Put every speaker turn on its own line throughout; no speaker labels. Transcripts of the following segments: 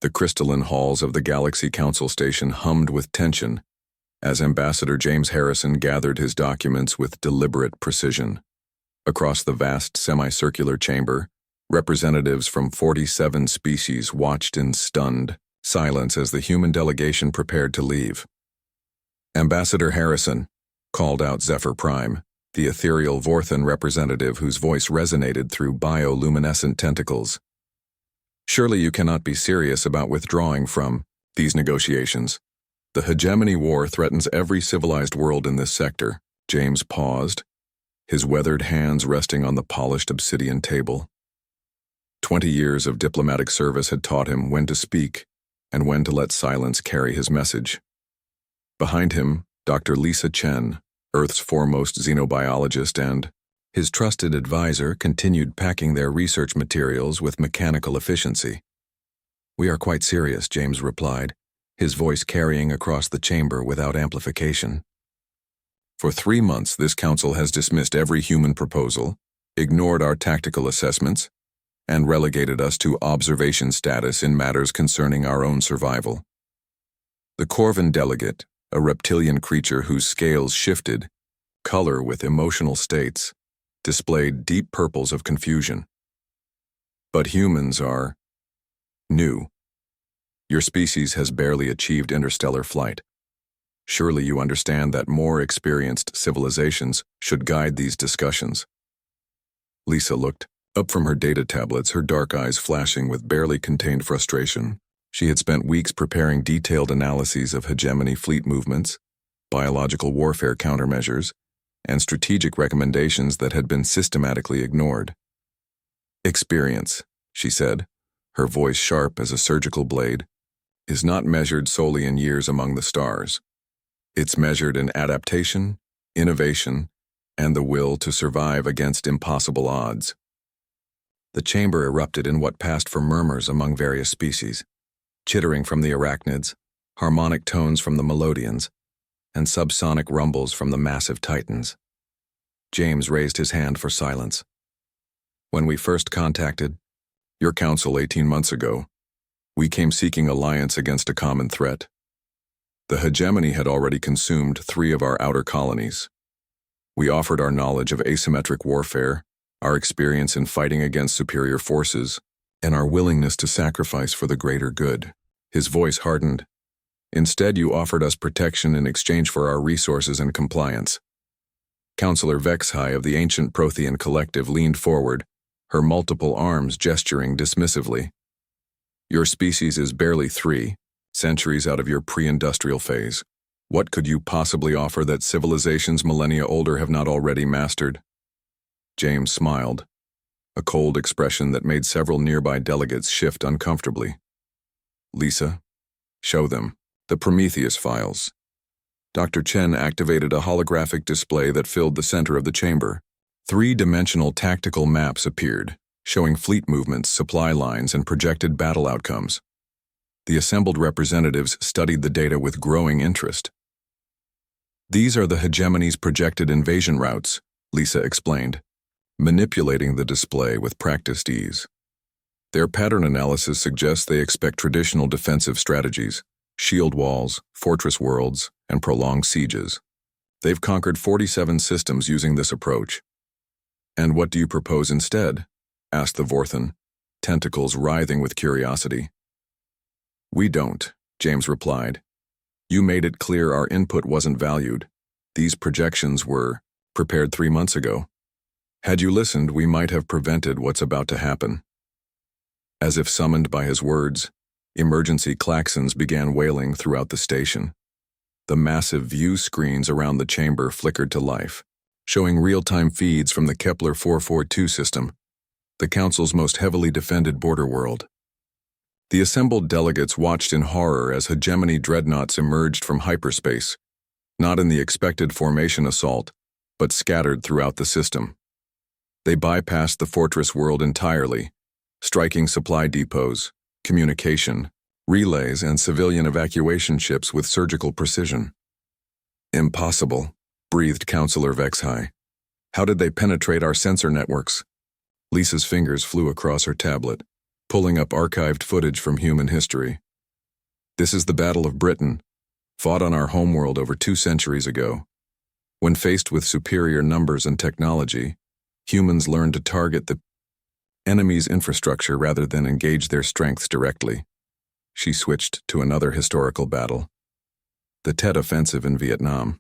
The crystalline halls of the Galaxy Council Station hummed with tension as Ambassador James Harrison gathered his documents with deliberate precision. Across the vast semicircular chamber, representatives from 47 species watched in stunned silence as the human delegation prepared to leave. "Ambassador Harrison," called out Zephyr Prime, the ethereal Vorthan representative whose voice resonated through bioluminescent tentacles. "Surely you cannot be serious about withdrawing from these negotiations. The hegemony war threatens every civilized world in this sector." James paused, his weathered hands resting on the polished obsidian table. 20 years of diplomatic service had taught him when to speak and when to let silence carry his message. Behind him, Dr. Lisa Chen, Earth's foremost xenobiologist and his trusted advisor, continued packing their research materials with mechanical efficiency. "We are quite serious," James replied, his voice carrying across the chamber without amplification. "For 3 months, this council has dismissed every human proposal, ignored our tactical assessments, and relegated us to observation status in matters concerning our own survival." The Corvin delegate, a reptilian creature whose scales shifted, color with emotional states, displayed deep purples of confusion. "But humans are new. Your species has barely achieved interstellar flight. Surely you understand that more experienced civilizations should guide these discussions." Lisa looked up from her data tablets, her dark eyes flashing with barely contained frustration. She had spent weeks preparing detailed analyses of hegemony fleet movements, biological warfare countermeasures, and strategic recommendations that had been systematically ignored. "Experience," she said, her voice sharp as a surgical blade, "is not measured solely in years among the stars. It's measured in adaptation, innovation, and the will to survive against impossible odds." The chamber erupted in what passed for murmurs among various species, chittering from the arachnids, harmonic tones from the melodians, and subsonic rumbles from the massive titans. James raised his hand for silence. "When we first contacted your council 18 months ago, we came seeking alliance against a common threat. The hegemony had already consumed 3 of our outer colonies. We offered our knowledge of asymmetric warfare, our experience in fighting against superior forces, and our willingness to sacrifice for the greater good." His voice hardened. "Instead, you offered us protection in exchange for our resources and compliance." Councillor Vexhai of the ancient Prothean collective leaned forward, her multiple arms gesturing dismissively. "Your species is barely 3 centuries out of your pre-industrial phase. What could you possibly offer that civilizations millennia older have not already mastered?" James smiled, a cold expression that made several nearby delegates shift uncomfortably. "Lisa, show them the Prometheus files." Dr. Chen activated a holographic display that filled the center of the chamber. 3-dimensional tactical maps appeared, showing fleet movements, supply lines, and projected battle outcomes. The assembled representatives studied the data with growing interest. "These are the hegemony's projected invasion routes," Lisa explained, manipulating the display with practiced ease. "Their pattern analysis suggests they expect traditional defensive strategies, shield walls, fortress worlds, and prolonged sieges. They've conquered 47 systems using this approach." "And what do you propose instead?" asked the Vorthan, tentacles writhing with curiosity. "We don't," James replied. "You made it clear our input wasn't valued. These projections were prepared 3 months ago. Had you listened, we might have prevented what's about to happen." As if summoned by his words, emergency klaxons began wailing throughout the station. The massive view screens around the chamber flickered to life, showing real-time feeds from the Kepler 442 system, the Council's most heavily defended border world. The assembled delegates watched in horror as hegemony dreadnoughts emerged from hyperspace, not in the expected formation assault, but scattered throughout the system. They bypassed the fortress world entirely, striking supply depots, communication, relays, and civilian evacuation ships with surgical precision. "Impossible," breathed Councillor Vexhai. "How did they penetrate our sensor networks?" Lisa's fingers flew across her tablet, pulling up archived footage from human history. This is the Battle of Britain, fought on our homeworld over 2 centuries ago. When faced with superior numbers and technology, humans learned to target the enemy's infrastructure rather than engage their strengths directly. She switched to another historical battle, the Tet Offensive in Vietnam.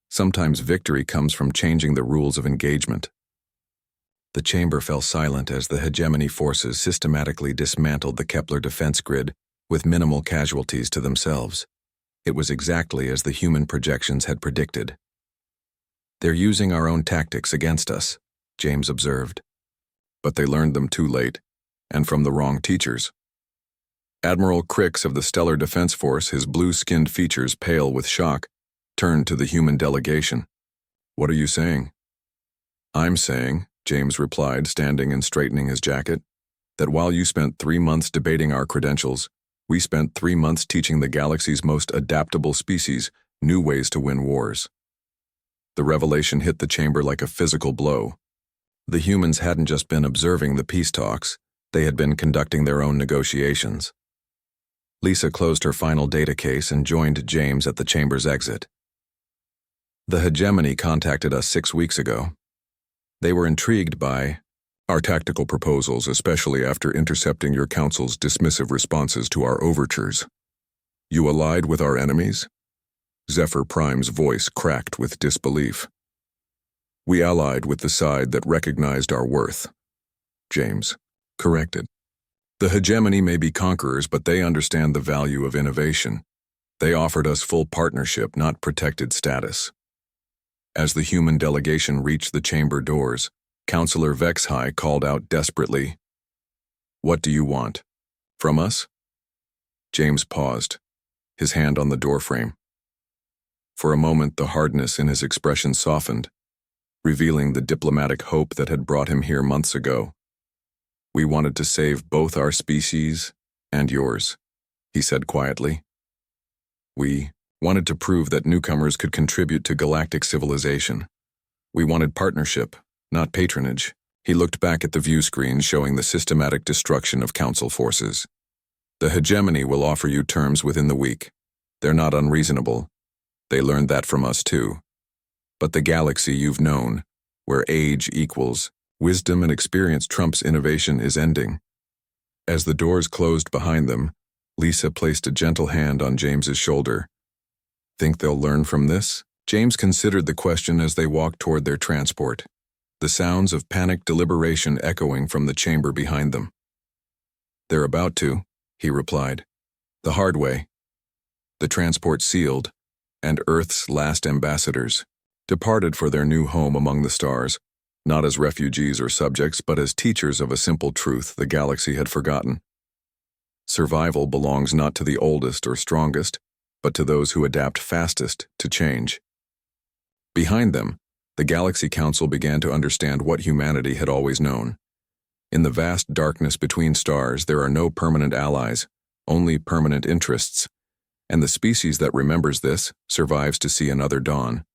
Sometimes victory comes from changing the rules of engagement. The chamber fell silent as the hegemony forces systematically dismantled the Kepler defense grid with minimal casualties to themselves. It was exactly as the human projections had predicted. "They're using our own tactics against us," James observed. But they learned them too late, and from the wrong teachers. Admiral Crix of the Stellar Defense Force, his blue-skinned features pale with shock, turned to the human delegation. "What are you saying?" "I'm saying," James replied, standing and straightening his jacket, "that while you spent 3 months debating our credentials, we spent 3 months teaching the galaxy's most adaptable species new ways to win wars." The revelation hit the chamber like a physical blow. The humans hadn't just been observing the peace talks, they had been conducting their own negotiations. Lisa closed her final data case and joined James at the chamber's exit. "The hegemony contacted us 6 weeks ago. They were intrigued by our tactical proposals, especially after intercepting your council's dismissive responses to our overtures. You allied with our enemies?" Zephyr Prime's voice cracked with disbelief. "We allied with the side that recognized our worth," James corrected. "The hegemony may be conquerors, but they understand the value of innovation. They offered us full partnership, not protected status." As the human delegation reached the chamber doors, Counselor Vexhai called out desperately, "What do you want? From us?" James paused, his hand on the doorframe. For a moment, the hardness in his expression softened, revealing the diplomatic hope that had brought him here months ago. "We wanted to save both our species and yours," he said quietly. "We wanted to prove that newcomers could contribute to galactic civilization. We wanted partnership, not patronage." He looked back at the view screen showing the systematic destruction of Council forces. "The hegemony will offer you terms within the week. They're not unreasonable. They learned that from us too. But the galaxy you've known, where age equals wisdom and experience trumps innovation, is ending." As the doors closed behind them, Lisa placed a gentle hand on James's shoulder. "Think they'll learn from this?" James considered the question as they walked toward their transport, the sounds of panicked deliberation echoing from the chamber behind them. "They're about to," he replied. "The hard way." The transport sealed, and Earth's last ambassadors departed for their new home among the stars, not as refugees or subjects, but as teachers of a simple truth the galaxy had forgotten. Survival belongs not to the oldest or strongest, but to those who adapt fastest to change. Behind them, the Galaxy Council began to understand what humanity had always known. In the vast darkness between stars, there are no permanent allies, only permanent interests, and the species that remembers this survives to see another dawn.